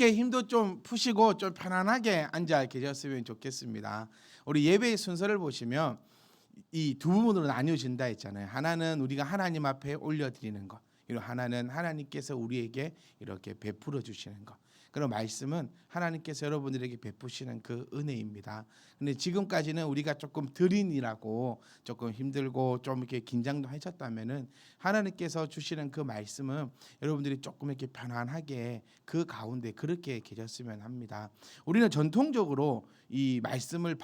이렇게 힘도 좀 푸시고 좀 편안하게 앉아 계셨으면 좋겠습니다. 우리 예배의 순서를 보시면 이 두 부분으로 나뉘어진다 했잖아요. 하나는 우리가 하나님 앞에 올려드리는 것, 그리고 하나는 하나님께서 우리에게 이렇게 베풀어 주시는 것. 그런 말씀은 하나님께서 여러분들에게 베푸시는 그 은혜입니다. 근데 지금까지는 우리가 조금 드린이라고 조금 힘들고 좀 이렇게 긴장도 하셨다면은 하나님께서 주시는 그 말씀은 여러분들이 조금 이렇게 편안하게 그 가운데 그렇게 계셨으면 합니다. 우리는 전통적으로 이 말씀을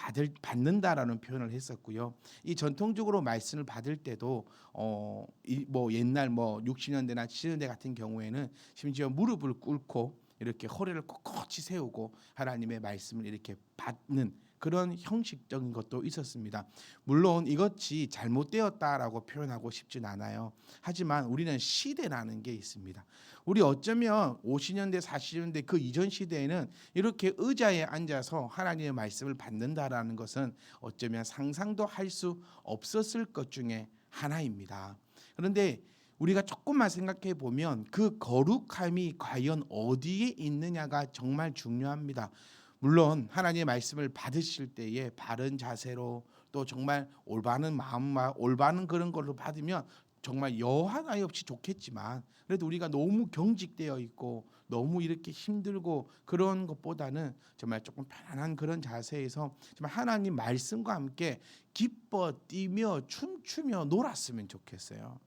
받는다라는 표현을 했었고요. 이 전통적으로 말씀을 받을 때도 뭐 옛날 뭐 60년대나 70년대 같은 경우에는 심지어 무릎을 꿇고 이렇게 허리를 꼿꼿이 세우고 하나님의 말씀을 이렇게 받는 그런 형식적인 것도 있었습니다. 물론 이것이 잘못되었다라고 표현하고 싶진 않아요. 하지만 우리는 시대라는 게 있습니다. 우리 어쩌면 50년대 40년대 그 이전 시대에는 이렇게 의자에 앉아서 하나님의 말씀을 받는다라는 것은 어쩌면 상상도 할 수 없었을 것 중에 하나입니다. 그런데 우리가 조금만 생각해 보면 그 거룩함이 과연 어디에 있느냐가 정말 중요합니다. 물론 하나님의 말씀을 받으실 때에 바른 자세로 또 정말 올바른 마음과 올바른 그런 걸로 받으면 정말 여한 아이 없이 좋겠지만 그래도 우리가 너무 경직되어 있고 너무 이렇게 힘들고 그런 것보다는 정말 조금 편안한 그런 자세에서 정말 하나님 말씀과 함께 기뻐 뛰며 춤추며 놀았으면 좋겠어요.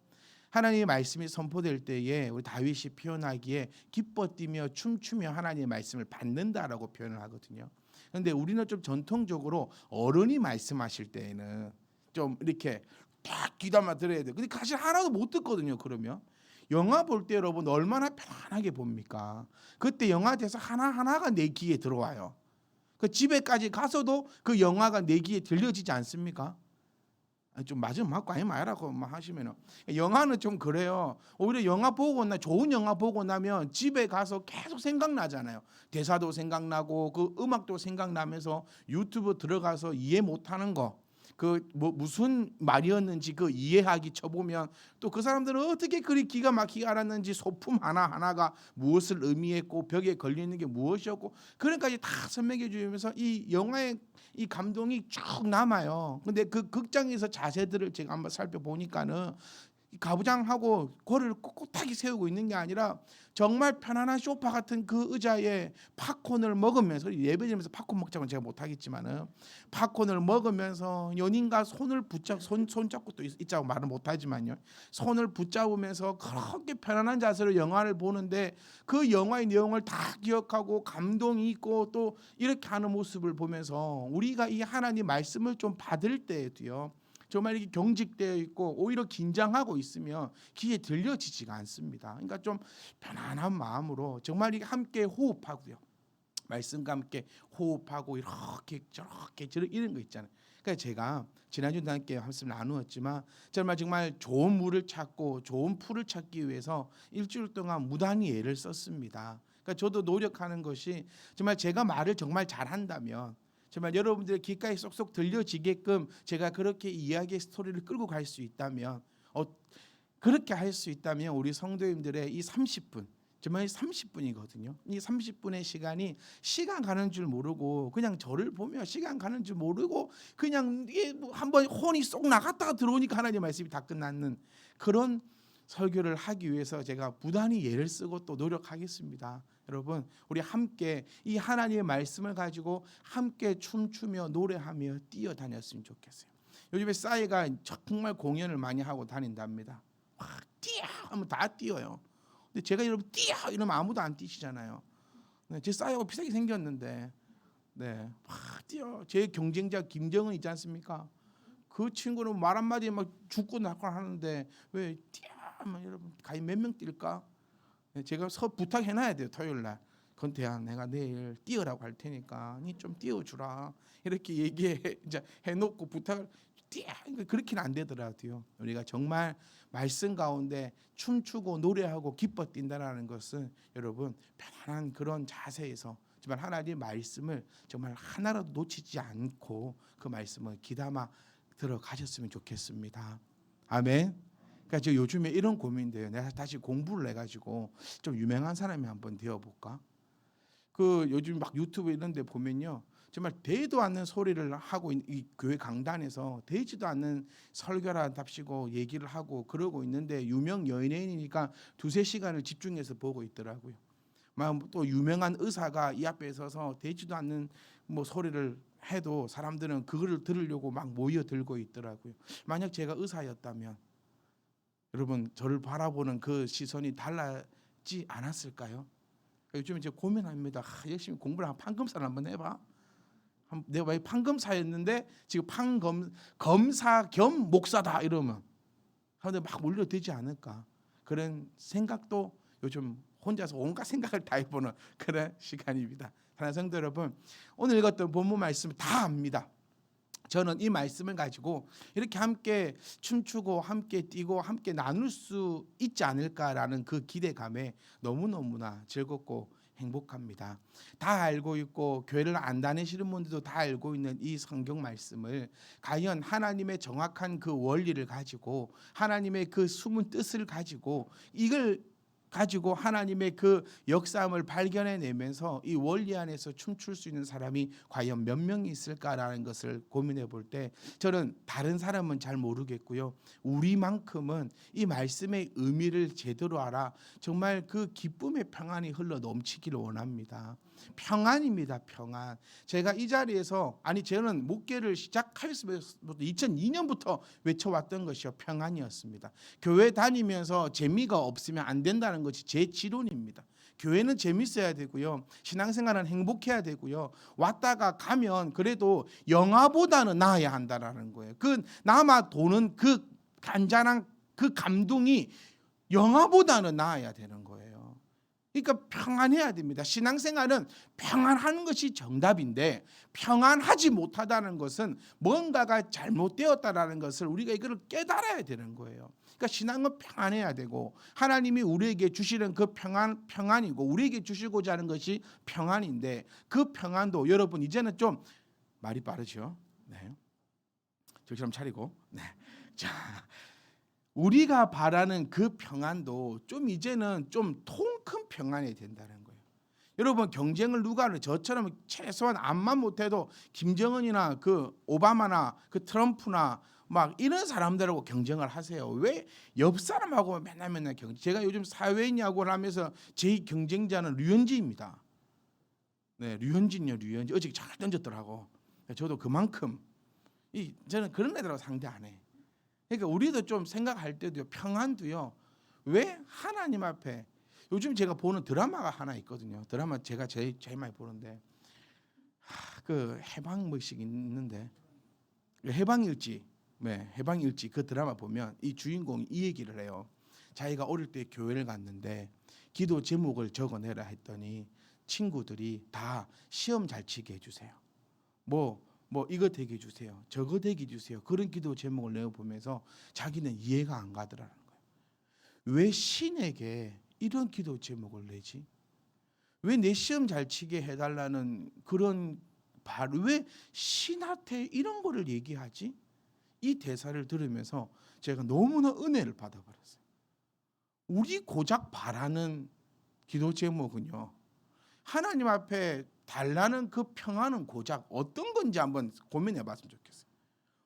하나님의 말씀이 선포될 때에 우리 다윗이 표현하기에 기뻐 뛰며 춤추며 하나님의 말씀을 받는다라고 표현을 하거든요. 그런데 우리는 좀 전통적으로 어른이 말씀하실 때에는 좀 이렇게 딱 귀담아 들어야 돼요. 근데 사실 하나도 못 듣거든요. 그러면 영화 볼 때 여러분 얼마나 편안하게 봅니까? 그때 영화 대사 하나하나가 내 귀에 들어와요. 그 집에까지 가서도 그 영화가 내 귀에 들려지지 않습니까? 좀 맞으면 맞고 아니면 말라고 하시면은 영화는 좀 그래요. 오히려 영화 보고 나 좋은 영화 보고 나면 집에 가서 계속 생각나잖아요. 대사도 생각나고 그 음악도 생각나면서 유튜브 들어가서 이해 못하는 거 그 뭐 무슨 말이었는지 그 이해하기 쳐보면 또 그 사람들은 어떻게 그리 기가 막히게 알았는지 소품 하나하나가 무엇을 의미했고 벽에 걸리는 게 무엇이었고 그런까지 다 설명해 주면서 이 영화의 이 감동이 쭉 남아요. 근데 그 극장에서 자세들을 제가 한번 살펴보니까는 가부장하고 고리를 꼿꼿하게 세우고 있는 게 아니라 정말 편안한 소파 같은 그 의자에 팝콘을 먹으면서 예배드리면서 팝콘 먹자고는 제가 못하겠지만은 팝콘을 먹으면서 연인과 손을 손잡고 또 있자고 말은 못하지만요 손을 붙잡으면서 그렇게 편안한 자세로 영화를 보는데 그 영화의 내용을 다 기억하고 감동이 있고 또 이렇게 하는 모습을 보면서 우리가 이 하나님 말씀을 좀 받을 때에도요 정말 이렇게 경직되어 있고 오히려 긴장하고 있으면 귀에 들려지지가 않습니다. 그러니까 좀 편안한 마음으로 정말 이게 함께 호흡하고요. 말씀과 함께 호흡하고 이렇게 저렇게 이런 거 있잖아요. 그러니까 제가 지난주도 함께 말씀 나누었지만 정말 좋은 물을 찾고 좋은 풀을 찾기 위해서 일주일 동안 무단히 애를 썼습니다. 그러니까 저도 노력하는 것이 정말 제가 말을 정말 잘한다면 정말 여러분들의 귓가에 쏙쏙 들려지게끔 제가 그렇게 이야기의 스토리를 끌고 갈 수 있다면 그렇게 할 수 있다면 우리 성도님들의 이 30분 정말 30분이거든요. 이 30분의 시간이 시간 가는 줄 모르고 그냥 저를 보며 시간 가는 줄 모르고 그냥 한번 혼이 쏙 나갔다가 들어오니까 하나님의 말씀이 다 끝났는 그런 설교를 하기 위해서 제가 부단히 애를 쓰고 또 노력하겠습니다. 여러분 우리 함께 이 하나님의 말씀을 가지고 함께 춤추며 노래하며 뛰어다녔으면 좋겠어요. 요즘에 싸이가 정말 공연을 많이 하고 다닌답니다. 막 뛰어 하면 다 뛰어요. 근데 제가 여러분 뛰어 이러면 아무도 안 뛰시잖아요. 네, 제 싸이하고 비슷하게 생겼는데 네, 막 뛰어. 제 경쟁자 김정은 있지 않습니까? 그 친구는 말 한마디에 막 죽고 낙고 하는데 왜 뛰어 하면 여러분 과연 몇 명 뛸까? 제가 부탁해놔야 돼요. 토요일 날. 건태야 내가 내일 뛰어라고 할 테니까 니 좀 뛰어주라 이렇게 얘기해 이제 해놓고 부탁을 뛰어 그렇게는 안 되더라고요. 우리가 정말 말씀 가운데 춤추고 노래하고 기뻐 뛴다라는 것은 여러분 편안한 그런 자세에서 정말 하나님의 말씀을 정말 하나라도 놓치지 않고 그 말씀을 귀담아 들어가셨으면 좋겠습니다. 아멘. 그러니까 저 요즘에 이런 고민돼요. 내가 다시 공부를 해가지고 좀 유명한 사람이 한번 되어볼까? 그 요즘 막 유튜브 이런 데 보면요, 정말 되지도 않는 소리를 하고 이 교회 강단에서 되지도 않는 설교랍시고 얘기를 하고 그러고 있는데 유명 연예인이니까 두세 시간을 집중해서 보고 있더라고요. 막 또 유명한 의사가 이 앞에 서서 되지도 않는 뭐 소리를 해도 사람들은 그거를 들으려고 막 모여들고 있더라고요. 만약 제가 의사였다면 여러분 저를 바라보는 그 시선이 달라지 않았을까요? 요즘 이제 고민합니다. 열심히 공부를 판검사를 한번 해봐. 내가 왜 판검사였는데 지금 검사 겸 목사다 이러면 사람들 막 몰려들지 않을까, 그런 생각도 요즘 혼자서 온갖 생각을 다 해보는 그런 시간입니다. 사랑하는 성도 여러분, 오늘 읽었던 본문 말씀 다 압니다. 저는 이 말씀을 가지고 이렇게 함께 춤추고 함께 뛰고 함께 나눌 수 있지 않을까라는 그 기대감에 너무너무나 즐겁고 행복합니다. 다 알고 있고 교회를 안 다니시는 분들도 다 알고 있는 이 성경 말씀을 과연 하나님의 정확한 그 원리를 가지고 하나님의 그 숨은 뜻을 가지고 이걸 가지고 하나님의 그 역사함을 발견해내면서 이 원리 안에서 춤출 수 있는 사람이 과연 몇 명이 있을까라는 것을 고민해 볼 때 저는 다른 사람은 잘 모르겠고요, 우리만큼은 이 말씀의 의미를 제대로 알아 정말 그 기쁨의 평안이 흘러 넘치기를 원합니다. 평안입니다. 평안. 제가 이 자리에서 저는 목회를 시작하였으면서부터 2002년부터 외쳐왔던 것이요, 평안이었습니다. 교회 다니면서 재미가 없으면 안 된다는 것이 제 지론입니다. 교회는 재밌어야 되고요, 신앙생활은 행복해야 되고요, 왔다가 가면 그래도 영화보다는 나아야 한다라는 거예요. 그 남아 도는 그 간절한 그 감동이 영화보다는 나아야 되는 거예요. 그러니까 평안해야 됩니다. 신앙생활은 평안하는 것이 정답인데 평안하지 못하다는 것은 뭔가가 잘못되었다라는 것을 우리가 이걸 깨달아야 되는 거예요. 그러니까 신앙은 평안해야 되고 하나님이 우리에게 주시는 그 평안이고 우리에게 주시고자 하는 것이 평안인데 그 평안도 여러분 이제는 좀 말이 빠르죠. 네. 정신 차리고. 네. 자, 우리가 바라는 그 평안도 좀 이제는 좀 통 큰 평안이 된다는 거예요. 여러분 경쟁을 누가 하는, 저처럼 최소한 암만 못해도 김정은이나 그 오바마나 그 트럼프나 막 이런 사람들하고 경쟁을 하세요. 왜 옆 사람하고 맨날 경쟁? 제가 요즘 사회인 야구를 하면서 제 경쟁자는 류현진입니다. 네, 류현진요, 류현진 어제 잘 던졌더라고. 저도 그만큼 저는 그런 애들하고 상대 안 해. 그러니까 우리도 좀 생각할 때도요, 평안도요. 왜 하나님 앞에 요즘 제가 보는 드라마가 하나 있거든요. 드라마 제가 제일 많이 보는데 그 해방무식 있는데 해방일지, 네, 해방일지 그 드라마 보면 이 주인공이 이 얘기를 해요. 자기가 어릴 때 교회를 갔는데 기도 제목을 적어내라 했더니 친구들이 다 시험 잘 치게 해주세요. 뭐 이거 되게 해주세요. 저거 되게 해주세요. 그런 기도 제목을 내어보면서 자기는 이해가 안 가더라는 거예요. 왜 신에게 이런 기도 제목을 내지? 왜 내 시험 잘 치게 해달라는 그런 왜 신한테 이런 거를 얘기하지? 이 대사를 들으면서 제가 너무나 은혜를 받아버렸어요. 우리 고작 바라는 기도 제목은요, 하나님 앞에 달라는 그 평안은 고작 어떤 건지 한번 고민해 봤으면 좋겠어요.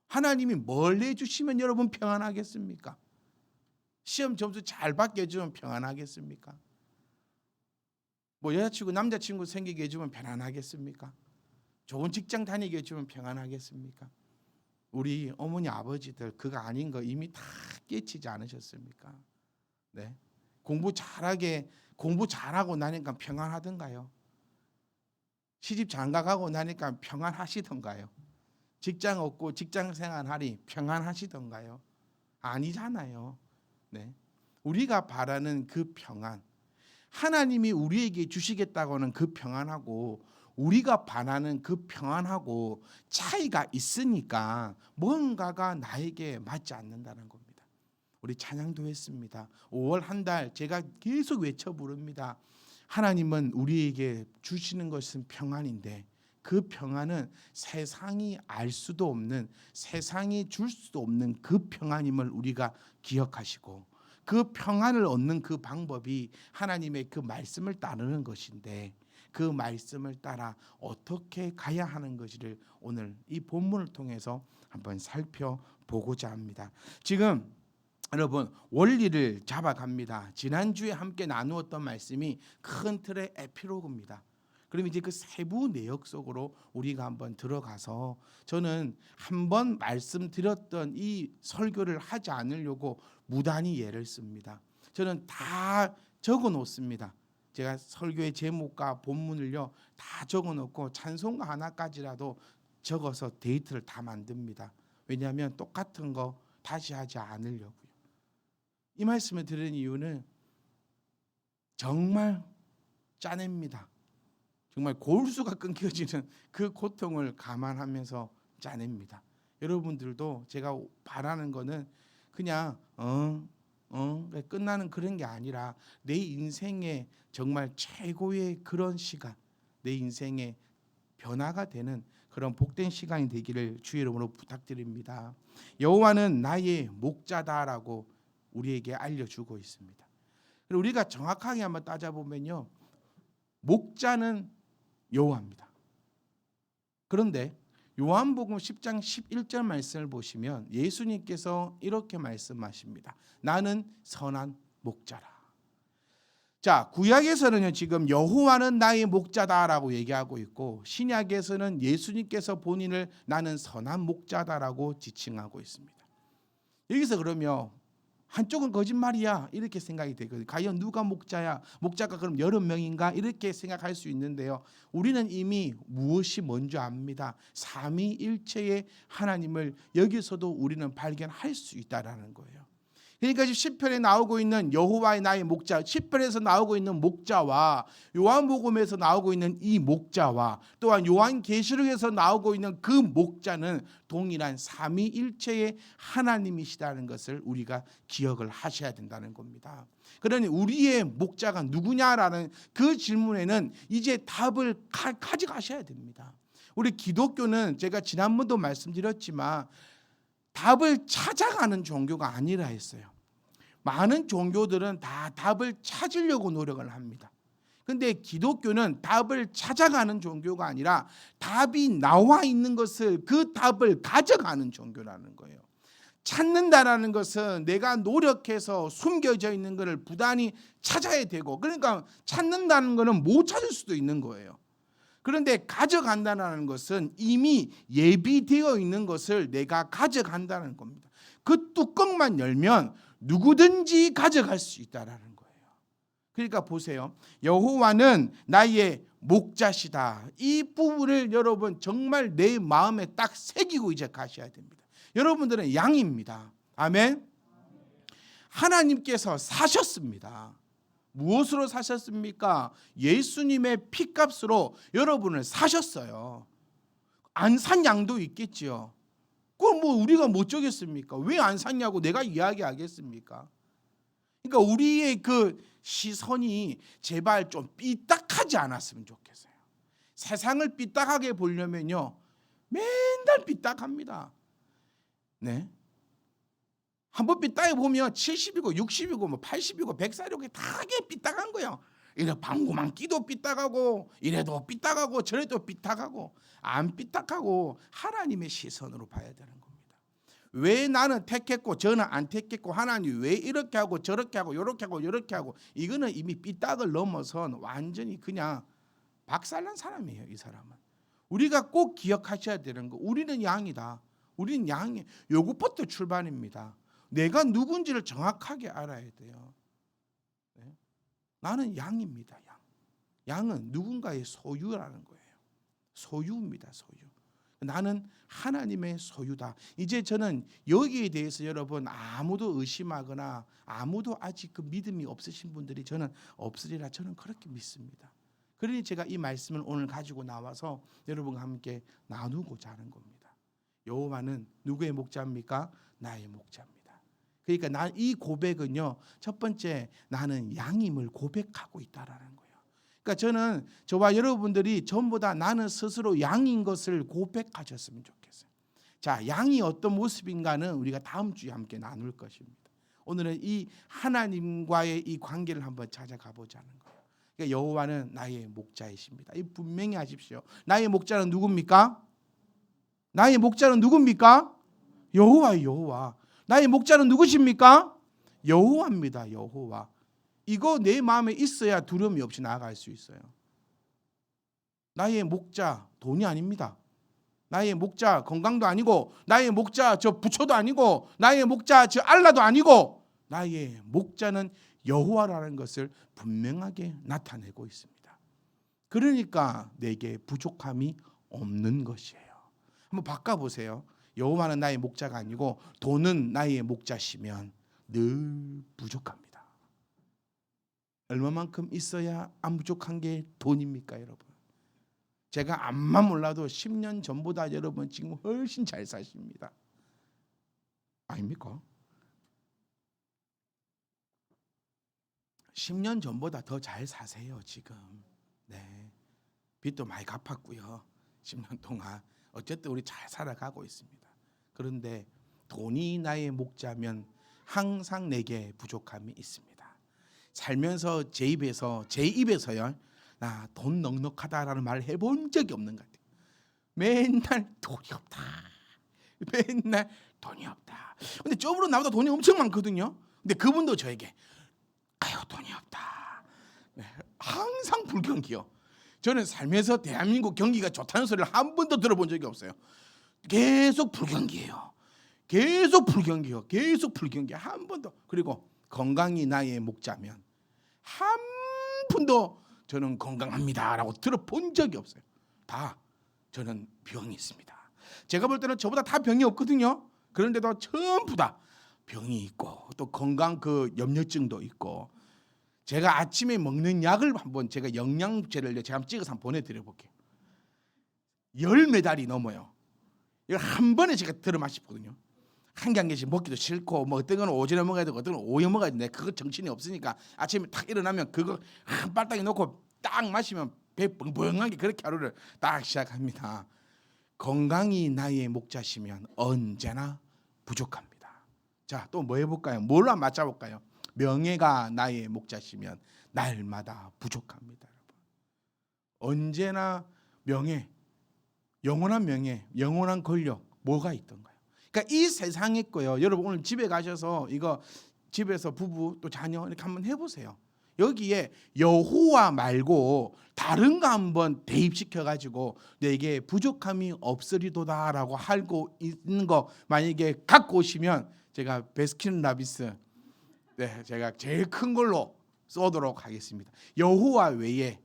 하나님이 뭘 내주시면 여러분 평안하겠습니까? 시험 점수 잘 받게 해주면 평안하겠습니까? 뭐 여자친구 남자친구 생기게 해주면 편안하겠습니까? 좋은 직장 다니게 해주면 평안하겠습니까? 우리 어머니 아버지들 그거 아닌 거 이미 다 깨치지 않으셨습니까? 네, 공부 잘하고 나니까 평안하던가요? 시집 장가가고 나니까 평안하시던가요? 직장 없고 직장 생활하니 평안하시던가요? 아니잖아요. 네, 우리가 바라는 그 평안, 하나님이 우리에게 주시겠다고 하는 그 평안하고 우리가 바라는 그 평안하고 차이가 있으니까 뭔가가 나에게 맞지 않는다는 겁니다. 우리 찬양도 했습니다. 5월 한 달 제가 계속 외쳐 부릅니다. 하나님은 우리에게 주시는 것은 평안인데 그 평안은 세상이 알 수도 없는, 세상이 줄 수도 없는 그 평안임을 우리가 기억하시고 그 평안을 얻는 그 방법이 하나님의 그 말씀을 따르는 것인데 그 말씀을 따라 어떻게 가야 하는 것을 오늘 이 본문을 통해서 한번 살펴보고자 합니다. 지금 여러분 원리를 잡아갑니다. 지난주에 함께 나누었던 말씀이 큰 틀의 에피로그입니다. 그럼 이제 그 세부 내역 속으로 우리가 한번 들어가서 저는 한번 말씀드렸던 이 설교를 하지 않으려고 무단히 예를 씁니다. 저는 다 적어 놓습니다. 제가 설교의 제목과 본문을요 다 적어 놓고 찬송가 하나까지라도 적어서 데이트를 다 만듭니다. 왜냐하면 똑같은 거 다시 하지 않으려고요. 이 말씀을 들은 이유는 정말 짜냅니다. 정말 골수가 끊겨지는 그 고통을 감안하면서 짜냅니다. 여러분들도 제가 바라는 거는 그냥 끝나는 그런 게 아니라 내 인생의 정말 최고의 그런 시간, 내 인생의 변화가 되는 그런 복된 시간이 되기를 주의 이름으로 부탁드립니다. 여호와는 나의 목자다라고 우리에게 알려주고 있습니다. 우리가 정확하게 한번 따져보면요, 목자는 여호와입니다. 그런데 요한복음 10장 11절 말씀을 보시면 예수님께서 이렇게 말씀하십니다. 나는 선한 목자라. 자, 구약에서는요 지금 여호와는 나의 목자다라고 얘기하고 있고, 신약에서는 예수님께서 본인을 나는 선한 목자다라고 지칭하고 있습니다. 여기서 그러면 한쪽은 거짓말이야 이렇게 생각이 되거든요. 과연 누가 목자야? 목자가 그럼 여러 명인가? 이렇게 생각할 수 있는데요, 우리는 이미 무엇이 뭔지 압니다. 삼위일체의 하나님을 여기서도 우리는 발견할 수 있다라는 거예요. 그러니까 지금 시편에 나오고 있는 여호와의 나의 목자, 시편에서 나오고 있는 목자와 요한복음에서 나오고 있는 이 목자와 또한 요한계시록에서 나오고 있는 그 목자는 동일한 삼위일체의 하나님이시다는 것을 우리가 기억을 하셔야 된다는 겁니다. 그러니 우리의 목자가 누구냐라는 그 질문에는 이제 답을 가져가셔야 됩니다. 우리 기독교는 제가 지난번도 말씀드렸지만 답을 찾아가는 종교가 아니라 했어요. 많은 종교들은 다 답을 찾으려고 노력을 합니다. 그런데 기독교는 답을 찾아가는 종교가 아니라 답이 나와 있는 것을, 그 답을 가져가는 종교라는 거예요. 찾는다라는 것은 내가 노력해서 숨겨져 있는 것을 부단히 찾아야 되고, 그러니까 찾는다는 것은 못 찾을 수도 있는 거예요. 그런데 가져간다는 것은 이미 예비되어 있는 것을 내가 가져간다는 겁니다. 그 뚜껑만 열면 누구든지 가져갈 수 있다라는 거예요. 그러니까 보세요. 여호와는 나의 목자시다. 이 부분을 여러분 정말 내 마음에 딱 새기고 이제 가셔야 됩니다. 여러분들은 양입니다. 아멘. 하나님께서 사셨습니다. 무엇으로 사셨습니까? 예수님의 피값으로 여러분을 사셨어요. 안 산 양도 있겠지요. 그걸 뭐 우리가 못 적겠습니까? 왜 안 샀냐고 내가 이야기하겠습니까? 그러니까 우리의 그 시선이 제발 좀 삐딱하지 않았으면 좋겠어요. 세상을 삐딱하게 보려면요 맨날 삐딱합니다. 네. 한번 삐딱해 보면 70이고 60이고 뭐 80이고 100살이고 다 삐딱한 거예요. 이래 방구만 끼도 삐딱하고 이래도 삐딱하고 저래도 삐딱하고, 안 삐딱하고 하나님의 시선으로 봐야 되는 겁니다. 왜 나는 택했고 저는 안 택했고, 하나님 왜 이렇게 하고 저렇게 하고 이렇게 하고 이렇게 하고, 이거는 이미 삐딱을 넘어선 완전히 그냥 박살난 사람이에요. 이 사람은. 우리가 꼭 기억하셔야 되는 거, 우리는 양이다. 우리는 양이 요것부터 출발입니다. 내가 누군지를 정확하게 알아야 돼요. 네? 나는 양입니다. 양은 누군가의 소유라는 거예요. 소유입니다. 소유. 나는 하나님의 소유다. 이제 저는 여기에 대해서 여러분 아무도 의심하거나 아무도 아직 그 믿음이 없으신 분들이 저는 없으리라 저는 그렇게 믿습니다. 그러니 제가 이 말씀을 오늘 가지고 나와서 여러분과 함께 나누고자 하는 겁니다. 여호와는 누구의 목자입니까? 나의 목자입니다. 그러니까 이 고백은요, 첫 번째 나는 양임을 고백하고 있다라는 거예요. 그러니까 저는 저와 여러분들이 전부 다 나는 스스로 양인 것을 고백하셨으면 좋겠어요. 자, 양이 어떤 모습인가는 우리가 다음 주에 함께 나눌 것입니다. 오늘은 이 하나님과의 이 관계를 한번 찾아가 보자는 거예요. 그러니까 여호와는 나의 목자이십니다. 이 분명히 하십시오. 나의 목자는 누굽니까? 나의 목자는 누굽니까? 여호와예요. 여호와. 나의 목자는 누구십니까? 여호와입니다. 여호와. 이거 내 마음에 있어야 두려움이 없이 나아갈 수 있어요. 나의 목자 돈이 아닙니다. 나의 목자 건강도 아니고, 나의 목자 저 부처도 아니고, 나의 목자 저 알라도 아니고, 나의 목자는 여호와라는 것을 분명하게 나타내고 있습니다. 그러니까 내게 부족함이 없는 것이에요. 한번 바꿔보세요. 여호와는 나의 목자가 아니고 돈은 나의 목자시면 늘 부족합니다. 얼마만큼 있어야 안 부족한 게 돈입니까, 여러분? 제가 암만 몰라도 10년 전보다 여러분 지금 훨씬 잘 사십니다. 아닙니까? 10년 전보다 더 잘 사세요 지금. 네, 빚도 많이 갚았고요. 10년 동안 어쨌든 우리 잘 살아가고 있습니다. 그런데 돈이 나의 목자면 항상 내게 부족함이 있습니다. 살면서 제 입에서요, 나 돈 넉넉하다라는 말을 해본 적이 없는 것 같아요. 맨날 돈이 없다. 맨날 돈이 없다. 근데 저분은 나보다 돈이 엄청 많거든요. 근데 그분도 저에게 아유 돈이 없다. 네, 항상 불경기요. 저는 살면서 대한민국 경기가 좋다는 소리를 한 번도 들어본 적이 없어요. 계속 불경기예요. 계속 불경기요. 계속 불경기 한 번도. 그리고 건강이 나의 목자면 한 번도 저는 건강합니다라고 들어본 적이 없어요. 다 저는 병이 있습니다. 제가 볼 때는 저보다 다 병이 없거든요. 그런데도 전부 다 병이 있고 또 건강 그 염려증도 있고. 제가 아침에 먹는 약을 한번 제가 영양제를 제가 한번 찍어서 한번 보내드려 볼게요. 10매달이 넘어요. 이걸 한 번에 제가 들어 마시거든요. 한 개 한 개씩 먹기도 싫고, 뭐 어떤 건 오전에 먹어야 되고 어떤 건 오후에 먹어야 되는데 그거 정신이 없으니까 아침에 딱 일어나면 그거 한 빨딱이 놓고 딱 마시면 배 뻥뻥하게 그렇게 하루를 딱 시작합니다. 건강이 나의 목자시면 언제나 부족합니다. 자, 또 뭐 해볼까요? 뭘로 맞춰볼까요? 명예가 나의 목자시면 날마다 부족합니다. 여러분. 언제나 명예, 영원한 명예, 영원한 권력 뭐가 있던가요? 그러니까 이 세상에 거요. 여러분 오늘 집에 가셔서 이거 집에서 부부 또 자녀 이렇게 한번 해보세요. 여기에 여호와 말고 다른 거 한번 대입시켜 가지고 내게 부족함이 없으리도다라고 알고 있는 거 만약에 갖고 오시면 제가 베스킨라빈스 네, 제가 제일 큰 걸로 쏘도록 하겠습니다. 여호와 외에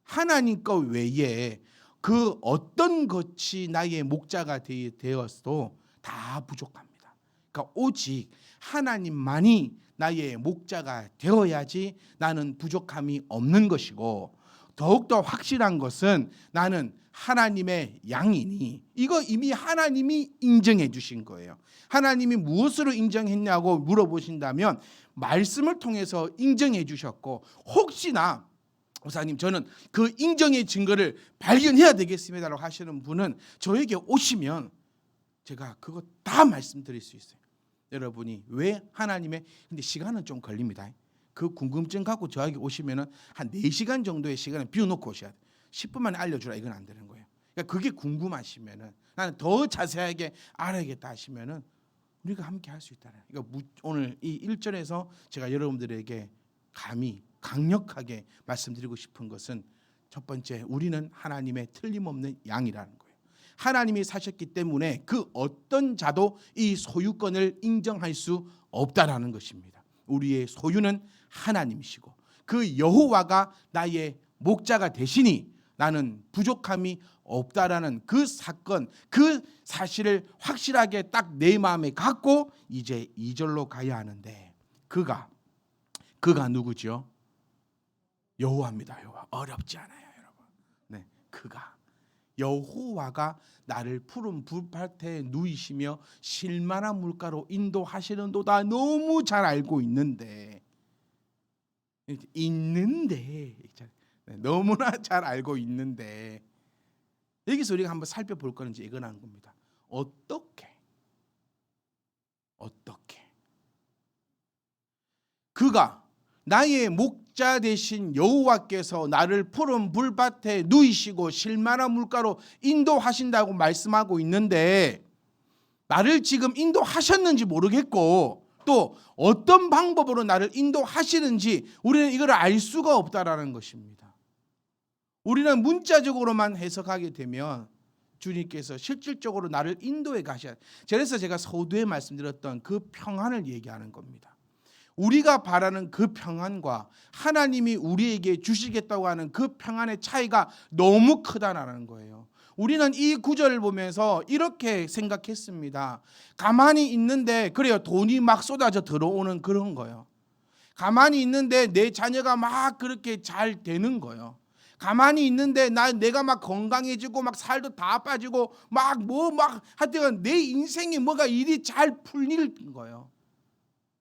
하나님 것 외에 그 어떤 것이 나의 목자가 되었어도 다 부족합니다. 그러니까 오직 하나님만이 나의 목자가 되어야지 나는 부족함이 없는 것이고, 더욱더 확실한 것은 나는 하나님의 양이니 이거 이미 하나님이 인정해 주신 거예요. 하나님이 무엇으로 인정했냐고 물어보신다면 말씀을 통해서 인정해 주셨고, 혹시나 목사님 저는 그 인정의 증거를 발견해야 되겠습니다라고 하시는 분은 저에게 오시면 제가 그거 다 말씀드릴 수 있어요. 여러분이 왜 하나님의, 근데 시간은 좀 걸립니다. 그 궁금증 갖고 저에게 오시면은 한 4시간 정도의 시간을 비워놓고 오셔야 돼요. 10분 만에 알려주라 이건 안 되는 거예요. 그러니까 그게 궁금하시면은 나는 더 자세하게 알아야겠다 하시면은 우리가 함께 할 수 있다는. 그러니까 오늘 이 1절에서 제가 여러분들에게 감히 강력하게 말씀드리고 싶은 것은 첫 번째, 우리는 하나님의 틀림없는 양이라는 거예요. 하나님이 사셨기 때문에 그 어떤 자도 이 소유권을 인정할 수 없다라는 것입니다. 우리의 소유는 하나님이시고 그 여호와가 나의 목자가 되시니 나는 부족함이 없다라는 그 사건, 그 사실을 확실하게 딱 내 마음에 갖고 이제 2절로 가야 하는데, 그가 누구죠? 여호와입니다. 여호와. 어렵지 않아요, 여러분. 네, 그가 여호와가 나를 푸른 불밭에 누이시며 실만한 물가로 인도하시는도다 너무 잘 알고 있는데 너무나 잘 알고 있는데 여기서 우리가 한번 살펴볼 거는 이제 이거라는 겁니다. 어떻게 그가 나의 목자 되신 여호와께서 나를 푸른 불밭에 누이시고 실만한 물가로 인도하신다고 말씀하고 있는데, 나를 지금 인도하셨는지 모르겠고 또 어떤 방법으로 나를 인도하시는지 우리는 이걸 알 수가 없다라는 것입니다. 우리는 문자적으로만 해석하게 되면 주님께서 실질적으로 나를 인도해 가셔야, 그래서 제가 서두에 말씀드렸던 그 평안을 얘기하는 겁니다. 우리가 바라는 그 평안과 하나님이 우리에게 주시겠다고 하는 그 평안의 차이가 너무 크다라는 거예요. 우리는 이 구절을 보면서 이렇게 생각했습니다. 가만히 있는데, 그래요, 돈이 막 쏟아져 들어오는 그런 거예요. 가만히 있는데 내 자녀가 막 그렇게 잘 되는 거예요. 가만히 있는데 내가 막 건강해지고 막 살도 다 빠지고 막 하여튼 내 인생에 뭐가 일이 잘 풀리는 거예요.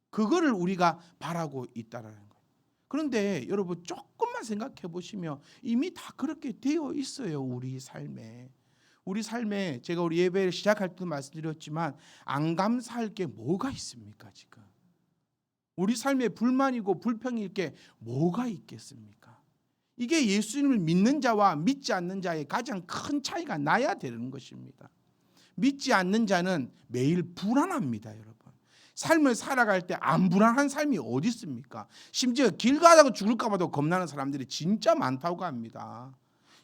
그거를 우리가 바라고 있다라는 거예요. 그런데 여러분 조금만 생각해 보시면 이미 다 그렇게 되어 있어요. 우리 삶에 제가 우리 예배를 시작할 때도 말씀드렸지만 안 감사할 게 뭐가 있습니까? 지금 우리 삶에 불만이고 불평일 게 뭐가 있겠습니까? 이게 예수님을 믿는 자와 믿지 않는 자의 가장 큰 차이가 나야 되는 것입니다. 믿지 않는 자는 매일 불안합니다, 여러분. 삶을 살아갈 때 안 불안한 삶이 어디 있습니까? 심지어 길 가다가 죽을까 봐도 겁나는 사람들이 진짜 많다고 합니다.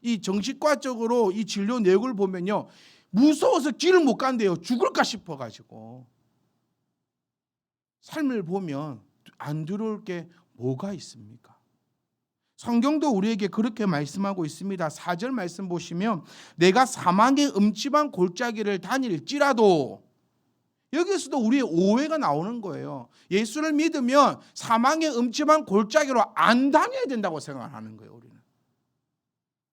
이 정신과적으로 이 진료 내역을 보면요, 무서워서 길을 못 간대요. 죽을까 싶어가지고. 삶을 보면 안 두려울 게 뭐가 있습니까? 성경도 우리에게 그렇게 말씀하고 있습니다. 4절 말씀 보시면 내가 사망의 음침한 골짜기를 다닐지라도, 여기에서도 우리의 오해가 나오는 거예요. 예수를 믿으면 사망의 음침한 골짜기로 안 다녀야 된다고 생각하는 거예요. 우리는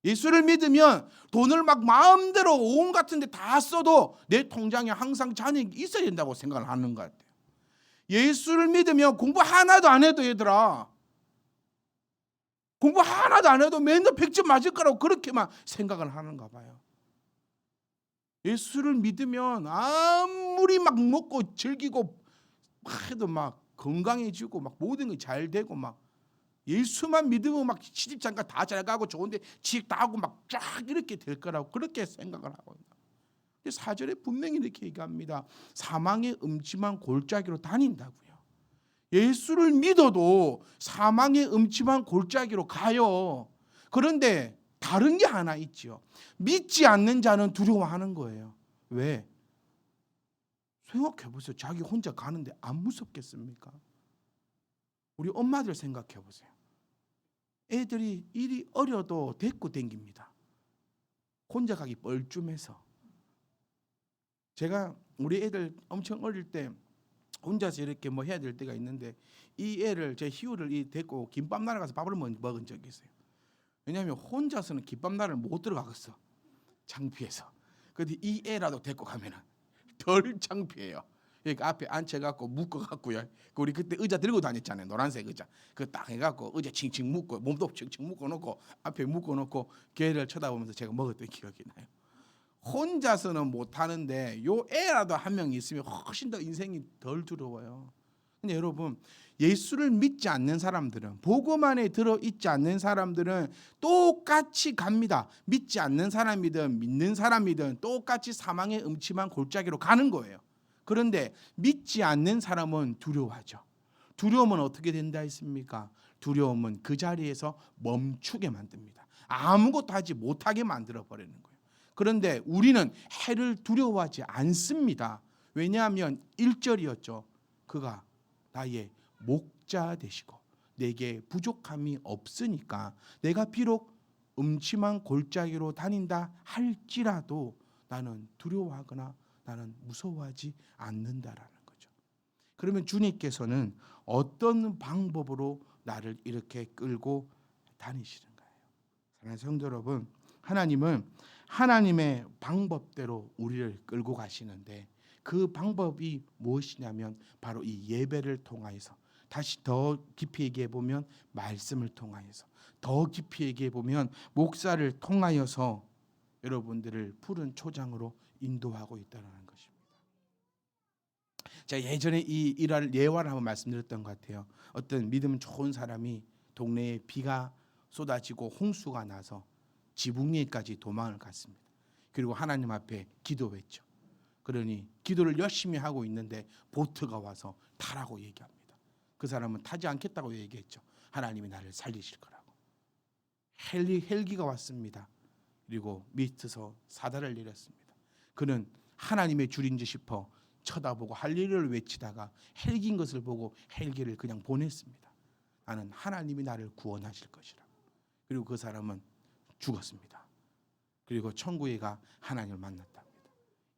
예수를 믿으면 돈을 막 마음대로 온 같은 데 다 써도 내 통장에 항상 잔액이 있어야 된다고 생각을 하는 것 같아요. 예수를 믿으면 공부 하나도 안 해도, 얘들아, 공부 하나도 안 해도 맨날 100점 맞을 거라고 그렇게만 생각을 하는가 봐요. 예수를 믿으면 아무리 막 먹고 즐기고 해도 막 건강해지고 막 모든 게 잘 되고, 막 예수만 믿으면 막 시집 장가 다 잘 가고 좋은데 취직 다 하고 막 쫙 이렇게 될 거라고 그렇게 생각을 하고, 4절에 분명히 이렇게 얘기합니다. 사망의 음침한 골짜기로 다닌다고요. 예수를 믿어도 사망의 음침한 골짜기로 가요. 그런데 다른 게 하나 있죠. 믿지 않는 자는 두려워하는 거예요. 왜? 생각해 보세요. 자기 혼자 가는데 안 무섭겠습니까? 우리 엄마들 생각해 보세요. 애들이 일이 어려도 데리고 댕깁니다. 혼자 가기 뻘쭘해서. 제가 우리 애들 엄청 어릴 때 혼자서 이렇게 뭐 해야 될 때가 있는데, 이 애를, 제 희우를 데리고 김밥 나라 가서 밥을 먹은 적이 있어요. 왜냐하면 혼자서는 김밥날을 못 들어가겠어, 창피해서. 그런데 이 애라도 데리고 가면은 덜 창피해요. 그러니까 앞에 앉혀갖고 묶어갖고요. 우리 그때 의자 들고 다녔잖아요, 노란색 의자. 그 딱 해갖고 의자 칭칭 묶고 몸도 칭칭 묶어놓고 앞에 묶어놓고 걔를 쳐다보면서 제가 먹었던 기억이 나요. 혼자서는 못 하는데 요 애라도 한 명 있으면 훨씬 더 인생이 덜 두려워요. 근데 여러분, 예수를 믿지 않는 사람들은, 복음 안에 들어있지 않는 사람들은 똑같이 갑니다. 믿지 않는 사람이든 믿는 사람이든 똑같이 사망의 음침한 골짜기로 가는 거예요. 그런데 믿지 않는 사람은 두려워하죠. 두려움은 어떻게 된다 했습니까? 두려움은 그 자리에서 멈추게 만듭니다. 아무것도 하지 못하게 만들어 버리는 거예요. 그런데 우리는 해를 두려워하지 않습니다. 왜냐하면 1절이었죠. 그가 나의 목자 되시고 내게 부족함이 없으니까 내가 비록 음침한 골짜기로 다닌다 할지라도 나는 두려워하거나 나는 무서워하지 않는다라는 거죠. 그러면 주님께서는 어떤 방법으로 나를 이렇게 끌고 다니시는가요? 사랑하는 성도 여러분, 하나님은 하나님의 방법대로 우리를 끌고 가시는데, 그 방법이 무엇이냐면 바로 이 예배를 통하여서, 다시 더 깊이 얘기해 보면 말씀을 통하여서, 더 깊이 얘기해 보면 목사를 통하여서 여러분들을 푸른 초장으로 인도하고 있다는 것입니다. 제가 예전에 이 일화를 예화를 한번 말씀드렸던 것 같아요. 어떤 믿음 좋은 사람이 동네에 비가 쏟아지고 홍수가 나서 지붕리까지 도망을 갔습니다. 그리고 하나님 앞에 기도했죠. 그러니 기도를 열심히 하고 있는데 보트가 와서 타라고 얘기합니다. 그 사람은 타지 않겠다고 얘기했죠. 하나님이 나를 살리실 거라고. 헬기가 왔습니다. 그리고 밑에서 사다를 내렸습니다. 그는 하나님의 줄인지 싶어 쳐다보고 할렐루야를 외치다가 헬기인 것을 보고 헬기를 그냥 보냈습니다. 나는 하나님이 나를 구원하실 것이라. 그리고 그 사람은 죽었습니다. 그리고 천국에 가 하나님을 만났답니다.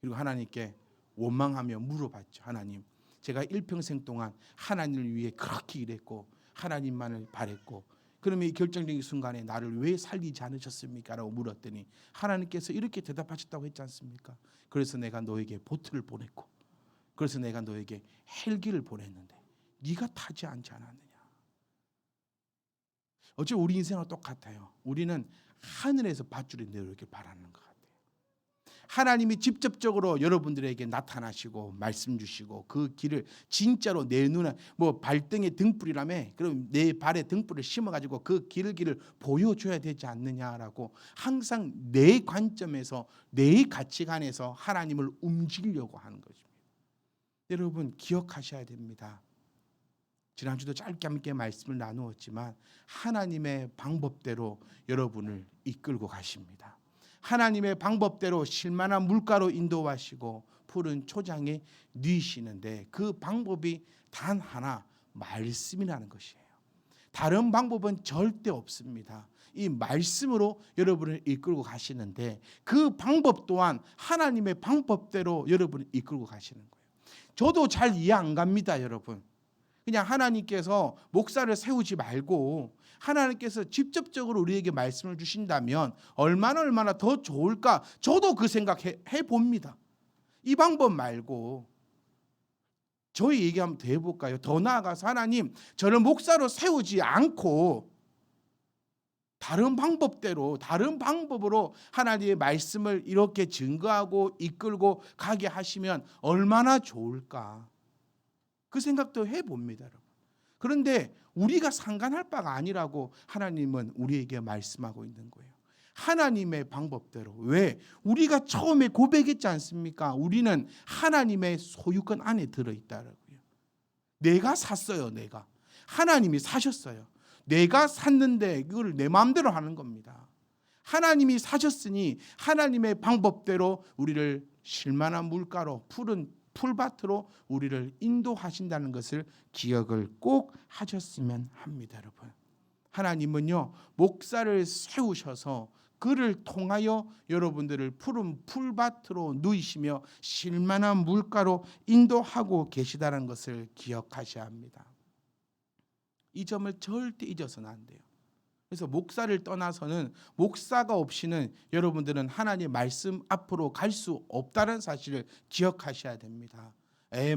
그리고 하나님께 원망하며 물어봤죠. 하나님, 제가 일평생 동안 하나님을 위해 그렇게 일했고 하나님만을 바랬고 그러면 이 결정적인 순간에 나를 왜 살리지 않으셨습니까? 라고 물었더니 하나님께서 이렇게 대답하셨다고 했지 않습니까? 그래서 내가 너에게 보트를 보냈고 그래서 내가 너에게 헬기를 보냈는데 네가 타지 않지 않았느냐. 어째 우리 인생과 똑같아요. 우리는 하늘에서 밧줄이 내려오길 바라는 것 같아요. 하나님이 직접적으로 여러분들에게 나타나시고 말씀 주시고 그 길을 진짜로 내 눈에 뭐 발등에 등불이라며 그럼 내 발에 등불을 심어가지고 그 길을 보여줘야 되지 않느냐라고 항상 내 관점에서 내 가치관에서 하나님을 움직이려고 하는 것입니다. 여러분 기억하셔야 됩니다. 지난주도 짧게 함께 말씀을 나누었지만 하나님의 방법대로 여러분을 이끌고 가십니다. 하나님의 방법대로 실만한 물가로 인도하시고 푸른 초장에 누이시는데 그 방법이 단 하나 말씀이라는 것이에요. 다른 방법은 절대 없습니다. 이 말씀으로 여러분을 이끌고 가시는데 그 방법 또한 하나님의 방법대로 여러분을 이끌고 가시는 거예요. 저도 잘 이해 안 갑니다, 여러분. 그냥 하나님께서 목사를 세우지 말고 하나님께서 직접적으로 우리에게 말씀을 주신다면 얼마나 더 좋을까? 저도 그 생각해 봅니다. 이 방법 말고 저희 얘기 한번 더 해볼까요? 더 나아가서 하나님 저를 목사로 세우지 않고 다른 방법대로 다른 방법으로 하나님의 말씀을 이렇게 증거하고 이끌고 가게 하시면 얼마나 좋을까? 그 생각도 해봅니다, 여러분. 그런데 우리가 상관할 바가 아니라고 하나님은 우리에게 말씀하고 있는 거예요. 하나님의 방법대로. 왜? 우리가 처음에 고백했지 않습니까? 우리는 하나님의 소유권 안에 들어있다라고요. 내가 샀어요, 내가. 하나님이 사셨어요. 내가 샀는데 그걸 내 마음대로 하는 겁니다. 하나님이 사셨으니 하나님의 방법대로 우리를 실만한 물가로 푸른 풀밭으로 우리를 인도하신다는 것을 기억을 꼭 하셨으면 합니다, 여러분. 하나님은요, 목사를 세우셔서 그를 통하여 여러분들을 푸른 풀밭으로 누이시며 실만한 물가로 인도하고 계시다는 것을 기억하셔야 합니다. 이 점을 절대 잊어서는 안 돼요. 그래서 목사를 떠나서는 목사가 없이는 여러분들은 하나님의 말씀 앞으로 갈 수 없다는 사실을 기억하셔야 됩니다.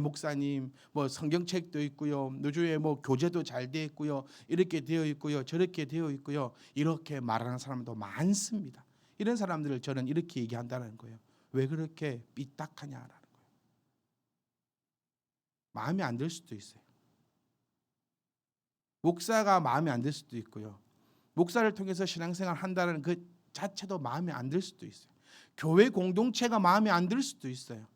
목사님 뭐 성경책도 있고요, 요즘에 뭐 교재도 잘 되어 있고요, 이렇게 되어 있고요, 저렇게 되어 있고요, 이렇게 말하는 사람도 많습니다. 이런 사람들을 저는 이렇게 얘기한다는 거예요. 왜 그렇게 삐딱하냐라는 거예요. 마음에 안 들 수도 있어요. 목사가 마음에 안 들 수도 있고요, 목사를 통해서 신앙생활 한다는 그 자체도 마음에 안 들 수도 있어요. 교회 공동체가 마음에 안 들 수도 있어요.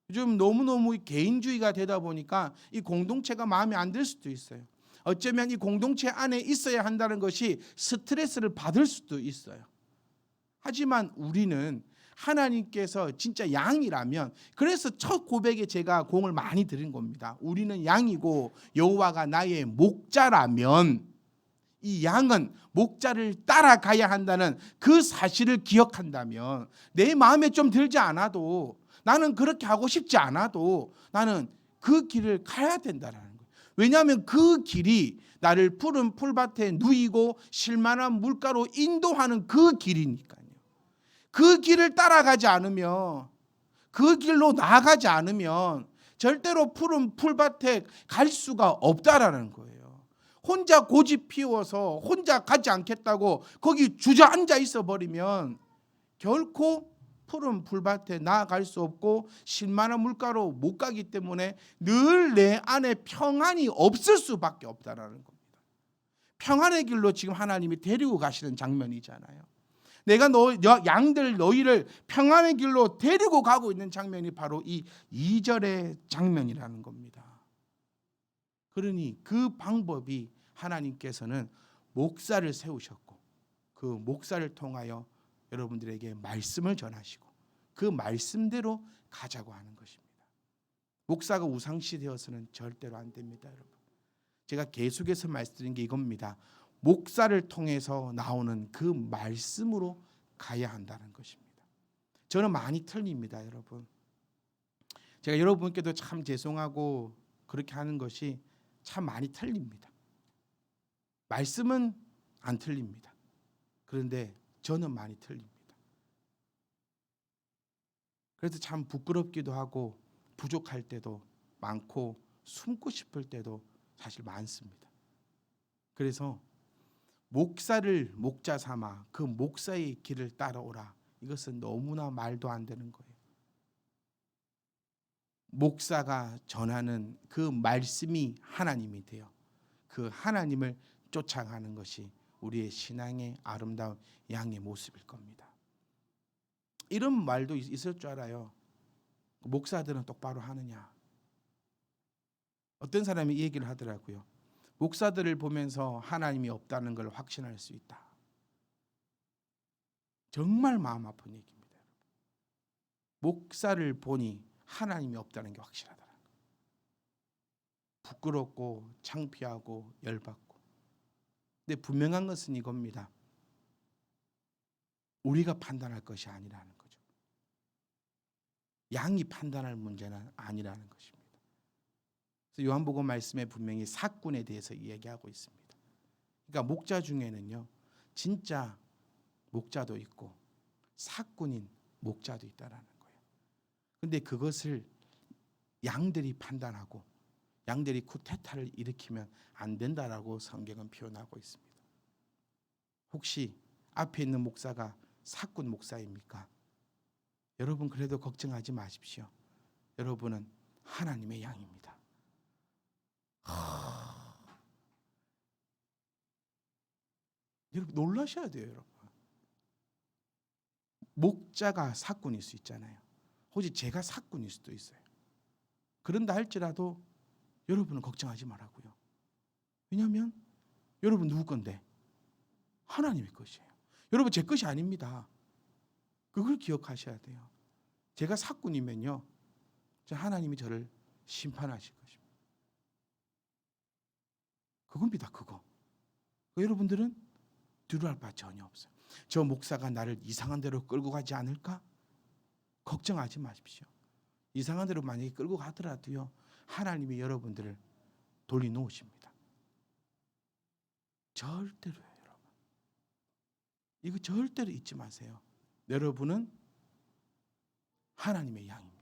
요즘 너무너무 개인주의가 되다 보니까 이 공동체가 마음에 안 들 수도 있어요. 어쩌면 이 공동체 안에 있어야 한다는 것이 스트레스를 받을 수도 있어요. 하지만 우리는 하나님께서 진짜 양이라면, 그래서 첫 고백에 제가 공을 많이 들인 겁니다. 우리는 양이고 여호와가 나의 목자라면 이 양은 목자를 따라가야 한다는 그 사실을 기억한다면 내 마음에 좀 들지 않아도, 나는 그렇게 하고 싶지 않아도 나는 그 길을 가야 된다는 거예요. 왜냐하면 그 길이 나를 푸른 풀밭에 누이고 실만한 물가로 인도하는 그 길이니까요. 그 길을 따라가지 않으면, 그 길로 나아가지 않으면 절대로 푸른 풀밭에 갈 수가 없다라는 거예요. 혼자 고집 피워서 혼자 가지 않겠다고 거기 주저앉아 있어 버리면 결코 푸른 풀밭에 나아갈 수 없고 실만한 물가로 못 가기 때문에 늘 내 안에 평안이 없을 수밖에 없다라는 겁니다. 평안의 길로 지금 하나님이 데리고 가시는 장면이잖아요. 내가 양들 너희를 평안의 길로 데리고 가고 있는 장면이 바로 이 2절의 장면이라는 겁니다. 그러니 그 방법이 하나님께서는 목사를 세우셨고 그 목사를 통하여 여러분들에게 말씀을 전하시고 그 말씀대로 가자고 하는 것입니다. 목사가 우상시 되어서는 절대로 안 됩니다, 여러분. 제가 계속해서 말씀드린 게 이겁니다. 목사를 통해서 나오는 그 말씀으로 가야 한다는 것입니다. 저는 많이 틀립니다, 여러분. 제가 여러분께도 참 죄송하고 그렇게 하는 것이 참 많이 틀립니다. 말씀은 안 틀립니다. 그런데 저는 많이 틀립니다. 그래서 참 부끄럽기도 하고 부족할 때도 많고 숨고 싶을 때도 사실 많습니다. 그래서 목사를 목자 삼아 그 목사의 길을 따라오라. 이것은 너무나 말도 안 되는 거예요. 목사가 전하는 그 말씀이 하나님이 되어 그 하나님을 쫓아가는 것이 우리의 신앙의 아름다운 양의 모습일 겁니다. 이런 말도 있을 줄 알아요. 목사들은 똑바로 하느냐. 어떤 사람이 이 얘기를 하더라고요. 목사들을 보면서 하나님이 없다는 걸 확신할 수 있다. 정말 마음 아픈 얘기입니다. 목사를 보니 하나님이 없다는 게 확실하더라고요. 부끄럽고 창피하고 열받고. 근데 분명한 것은 이겁니다. 우리가 판단할 것이 아니라는 거죠. 양이 판단할 문제는 아니라는 것입니다. 그래서 요한복음 말씀에 분명히 사꾼에 대해서 이야기하고 있습니다. 그러니까 목자 중에는요, 진짜 목자도 있고 사꾼인 목자도 있다라는 거예요. 근데 그것을 양들이 판단하고 양들이 쿠데타를 일으키면 안 된다라고 성경은 표현하고 있습니다. 혹시 앞에 있는 목사가 사꾼 목사입니까? 여러분 그래도 걱정하지 마십시오. 여러분은 하나님의 양입니다. 여러분 놀라셔야 돼요, 여러분. 목자가 사꾼일 수 있잖아요. 혹시 제가 사꾼일 수도 있어요. 그런다 할지라도 여러분은 걱정하지 말라고요. 왜냐하면 여러분 누구 건데? 하나님의 것이에요. 여러분 제 것이 아닙니다. 그걸 기억하셔야 돼요. 제가 사꾼이면요, 하나님이 저를 심판하실 것입니다. 그겁니다, 그거. 여러분들은 두려워할 바 전혀 없어요. 저 목사가 나를 이상한 데로 끌고 가지 않을까? 걱정하지 마십시오. 이상한 데로 만약에 끌고 가더라도요, 하나님이 여러분들을 돌려놓으십니다. 절대로요, 여러분. 이거 절대로 잊지 마세요. 여러분은 하나님의 양입니다.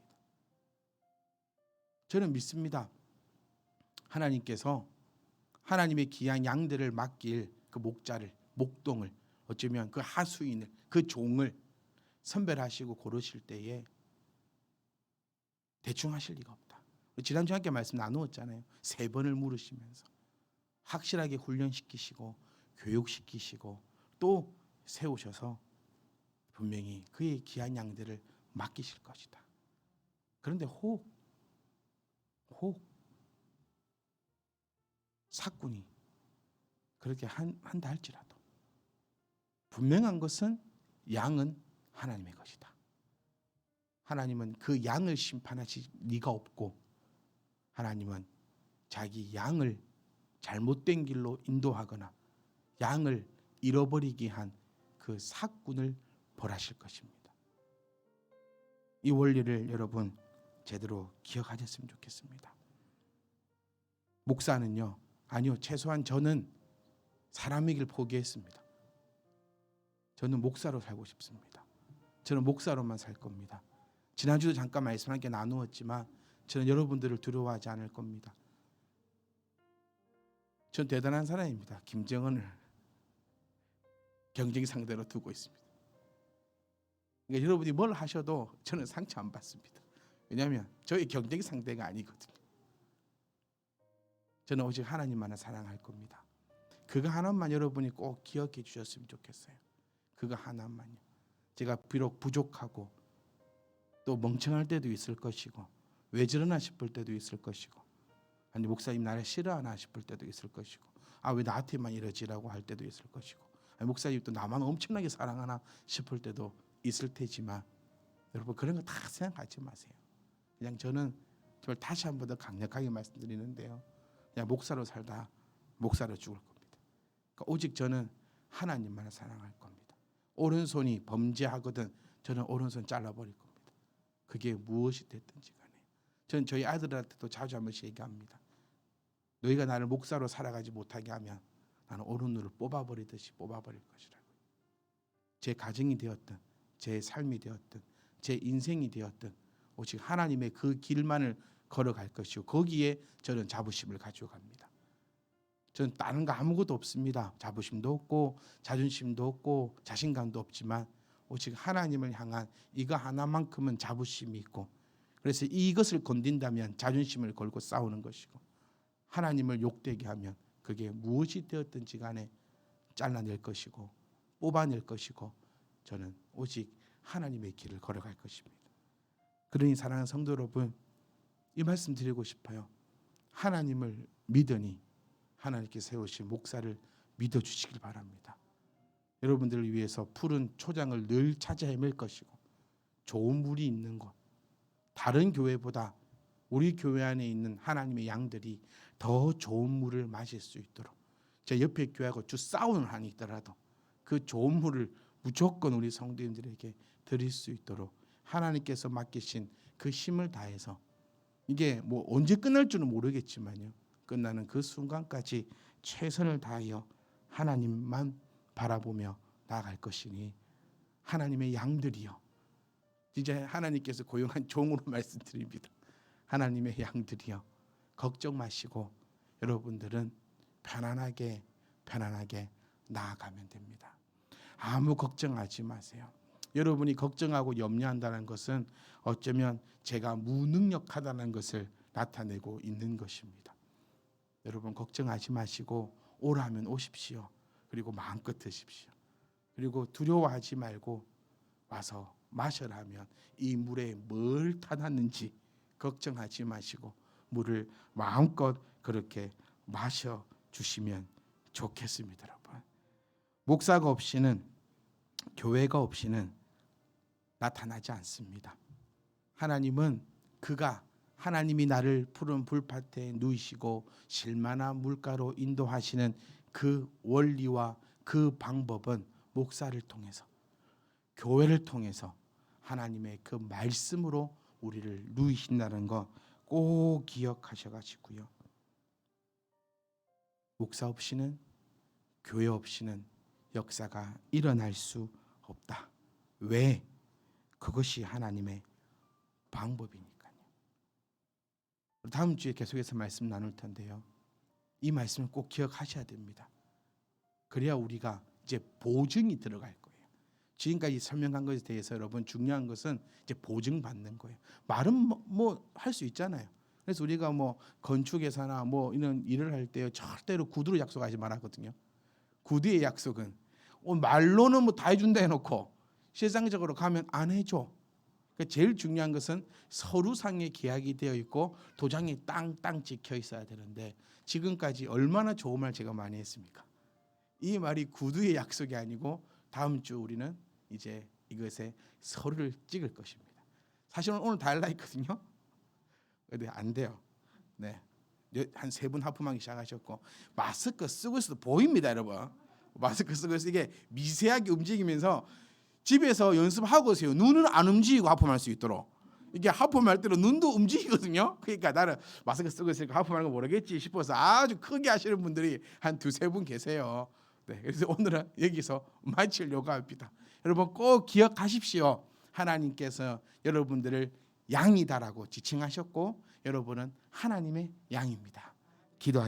저는 믿습니다. 하나님께서 하나님의 귀한 양들을 맡길 그 목자를, 목동을, 어쩌면 그 하수인을, 그 종을 선별하시고 고르실 때에 대충 하실 리가 없다. 지난주에 함께 말씀 나누었잖아요. 3번을 물으시면서 확실하게 훈련시키시고 교육시키시고 또 세우셔서 분명히 그의 귀한 양들을 맡기실 것이다. 그런데 혹 사꾼이 그렇게 한다 할지라도 분명한 것은 양은 하나님의 것이다. 하나님은 그 양을 심판하실 리가 없고 하나님은 자기 양을 잘못된 길로 인도하거나 양을 잃어버리게 한 그 사꾼을 벌하실 것입니다. 이 원리를 여러분 제대로 기억하셨으면 좋겠습니다. 목사는요, 아니요, 최소한 저는 사람의 길 포기했습니다. 저는 목사로 살고 싶습니다. 저는 목사로만 살 겁니다. 지난주도 잠깐 말씀 함께 나누었지만 저는 여러분들을 두려워하지 않을 겁니다. 전 대단한 사람입니다. 김정은을 경쟁 상대로 두고 있습니다. 그러니까 여러분이 뭘 하셔도 저는 상처 안 받습니다. 왜냐하면 저희 경쟁 상대가 아니거든요. 저는 오직 하나님만을 사랑할 겁니다. 그거 하나만 여러분이 꼭 기억해 주셨으면 좋겠어요. 그거 하나만요. 제가 비록 부족하고 또 멍청할 때도 있을 것이고 왜 저러나 싶을 때도 있을 것이고 아니 목사님 나를 싫어하나 싶을 때도 있을 것이고 아 왜 나한테만 이러지라고 할 때도 있을 것이고 아니 목사님 또 나만 엄청나게 사랑하나 싶을 때도 있을 테지만 여러분 그런 거 다 생각하지 마세요. 그냥 저는 정말 다시 한 번 더 강력하게 말씀드리는데요. 그냥 목사로 살다 목사로 죽을 겁니다. 그러니까 오직 저는 하나님만을 사랑할 겁니다. 오른손이 범죄하거든 저는 오른손 잘라버릴 겁니다. 그게 무엇이 됐든지 간에 저는 저희 아들한테도 자주 한 번씩 얘기합니다. 너희가 나를 목사로 살아가지 못하게 하면 나는 오른 눈을 뽑아버리듯이 뽑아버릴 것이라고. 제 가정이 되었든 제 삶이 되었든 제 인생이 되었든 오직 하나님의 그 길만을 걸어갈 것이고 거기에 저는 자부심을 가지고 갑니다. 저는 다른 거 아무것도 없습니다. 자부심도 없고 자존심도 없고 자신감도 없지만 오직 하나님을 향한 이거 하나만큼은 자부심이 있고 그래서 이것을 건든다면 자존심을 걸고 싸우는 것이고 하나님을 욕되게 하면 그게 무엇이 되었든지 간에 잘라낼 것이고 뽑아낼 것이고 저는 오직 하나님의 길을 걸어갈 것입니다. 그러니 사랑하는 성도 여러분 이 말씀 드리고 싶어요. 하나님을 믿으니 하나님께서 세우신 목사를 믿어주시길 바랍니다. 여러분들을 위해서 푸른 초장을 늘 찾아 헤맬 것이고 좋은 물이 있는 곳 다른 교회보다 우리 교회 안에 있는 하나님의 양들이 더 좋은 물을 마실 수 있도록 제 옆에 교회하고 주 싸우는 한이 있더라도 그 좋은 물을 무조건 우리 성도님들에게 드릴 수 있도록 하나님께서 맡기신 그 힘을 다해서 이게 뭐 언제 끝날 줄은 모르겠지만요. 끝나는 그 순간까지 최선을 다하여 하나님만 바라보며 나아갈 것이니 하나님의 양들이요. 진짜 하나님께서 고용한 종으로 말씀드립니다. 하나님의 양들이요. 걱정 마시고 여러분들은 편안하게 나아가면 됩니다. 아무 걱정하지 마세요. 여러분이 걱정하고 염려한다는 것은 어쩌면 제가 무능력하다는 것을 나타내고 있는 것입니다. 여러분 걱정하지 마시고 오라면 오십시오. 그리고 마음껏 드십시오. 그리고 두려워하지 말고 와서 마셔라면 이 물에 뭘 타놨는지 걱정하지 마시고 물을 마음껏 그렇게 마셔 주시면 좋겠습니다. 여러분 목사가 없이는 교회가 없이는 나타나지 않습니다. 하나님은 그가 하나님이 나를 푸른 불밭에 누이시고 실만한 물가로 인도하시는 그 원리와 그 방법은 목사를 통해서 교회를 통해서 하나님의 그 말씀으로 우리를 누이신다는 거 꼭 기억하셔가지고요. 목사 없이는 교회 없이는 역사가 일어날 수 없다. 왜? 그것이 하나님의 방법이니까요. 다음 주에 계속해서 말씀 나눌 텐데요. 이 말씀을 꼭 기억하셔야 됩니다. 그래야 우리가 이제 보증이 들어갈 거예요. 지금까지 설명한 것에 대해서 여러분 중요한 것은 이제 보증받는 거예요. 말은 뭐 할 수 있잖아요. 그래서 우리가 뭐 건축회사나 뭐 이런 일을 할 때 절대로 구두로 약속하지 말았거든요. 구두의 약속은 말로는 뭐 다 해준다 해놓고 실상적으로 가면 안 해줘. 그러니까 제일 중요한 것은 서류상의 계약이 되어 있고 도장이 땅땅 찍혀 있어야 되는데 지금까지 얼마나 좋은 말 제가 많이 했습니까? 이 말이 구두의 약속이 아니고 다음 주 우리는 이제 이것에 서류를 찍을 것입니다. 사실은 오늘 다 할라 했거든요. 근데 안 돼요. 네, 한 3분 하품하기 시작하셨고 마스크 쓰고 있어도 보입니다, 여러분. 마스크 쓰고 있어 이게 미세하게 움직이면서 집에서 연습하고 오세요. 눈은 안 움직이고 하품할 수 있도록. 이게 하품할 때로 눈도 움직이거든요. 그러니까 나는 마스크 쓰고 있으니까 하품하는 거 모르겠지 싶어서 아주 크게 하시는 분들이 한 2-3분 계세요. 네, 그래서 오늘은 여기서 마치려고 합니다. 여러분 꼭 기억하십시오. 하나님께서 여러분들을 양이다라고 지칭하셨고 여러분은 하나님의 양입니다. 기도하겠습니다.